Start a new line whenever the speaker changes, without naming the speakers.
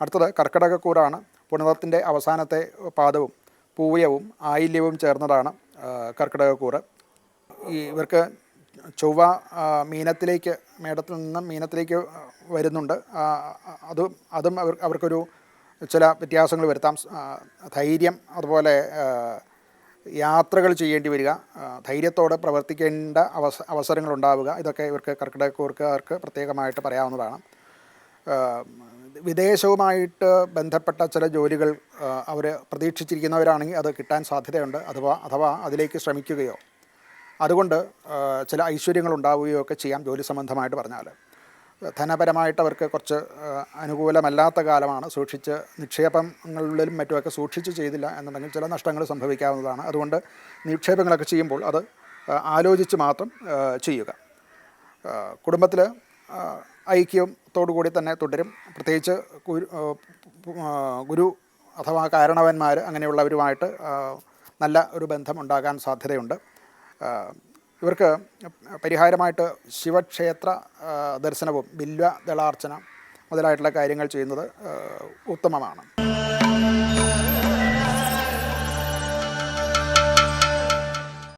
അടുത്തത് കർക്കിടകക്കൂറാണ്. പുണർത്തിൻ്റെ അവസാനത്തെ പാദവും പൂയവും ആയില്യവും ചേർന്നതാണ് കർക്കിടകക്കൂറ്. ഇവർക്ക് ചൊവ്വ മീനത്തിലേക്ക്, മേടത്തിൽ നിന്നും മീനത്തിലേക്ക് വരുന്നുണ്ട്. അതും അവർക്കൊരു ചില വ്യത്യാസങ്ങൾ വരുത്താം. ധൈര്യം, അതുപോലെ യാത്രകൾ ചെയ്യേണ്ടി വരിക, ധൈര്യത്തോടെ പ്രവർത്തിക്കേണ്ട അവസരങ്ങളുണ്ടാവുക, ഇതൊക്കെ ഇവർക്ക് കർക്കിടകക്കൂറുകാർക്ക് പ്രത്യേകമായിട്ട് പറയാവുന്നതാണ്. വിദേശവുമായിട്ട് ബന്ധപ്പെട്ട ചില ജോലികൾ അവർ പ്രതീക്ഷിച്ചിരിക്കുന്നവരാണെങ്കിൽ അത് കിട്ടാൻ സാധ്യതയുണ്ട്. അഥവാ അതിലേക്ക് ശ്രമിക്കുകയോ അതുകൊണ്ട് ചില ഐശ്വര്യങ്ങൾ ഉണ്ടാവുകയോ ഒക്കെ ചെയ്യാം. ജോലി സംബന്ധമായിട്ട് പറഞ്ഞാൽ ധനപരമായിട്ട് അവർക്ക് കുറച്ച് അനുകൂലമല്ലാത്ത കാലമാണ്. നിക്ഷേപങ്ങളിലും മറ്റുമൊക്കെ സൂക്ഷിച്ച് ചെയ്തില്ല എന്നുണ്ടെങ്കിൽ ചില നഷ്ടങ്ങൾ സംഭവിക്കാവുന്നതാണ്. അതുകൊണ്ട് നിക്ഷേപങ്ങളൊക്കെ ചെയ്യുമ്പോൾ അത് ആലോചിച്ച് മാത്രം ചെയ്യുക. കുടുംബത്തിൽ ഐക്യത്തോടു കൂടി തന്നെ തുടരും. പ്രത്യേകിച്ച് ഗുരു അഥവാ കാരണവന്മാർ അങ്ങനെയുള്ളവരുമായിട്ട് നല്ല ഒരു ബന്ധം ഉണ്ടാകാൻ സാധ്യതയുണ്ട്. ഇവർക്ക് പരിഹാരമായിട്ട് ശിവക്ഷേത്ര ദർശനവും ബില്വ ദളാർച്ചന മുതലായിട്ടുള്ള കാര്യങ്ങൾ ചെയ്യുന്നത് ഉത്തമമാണ്.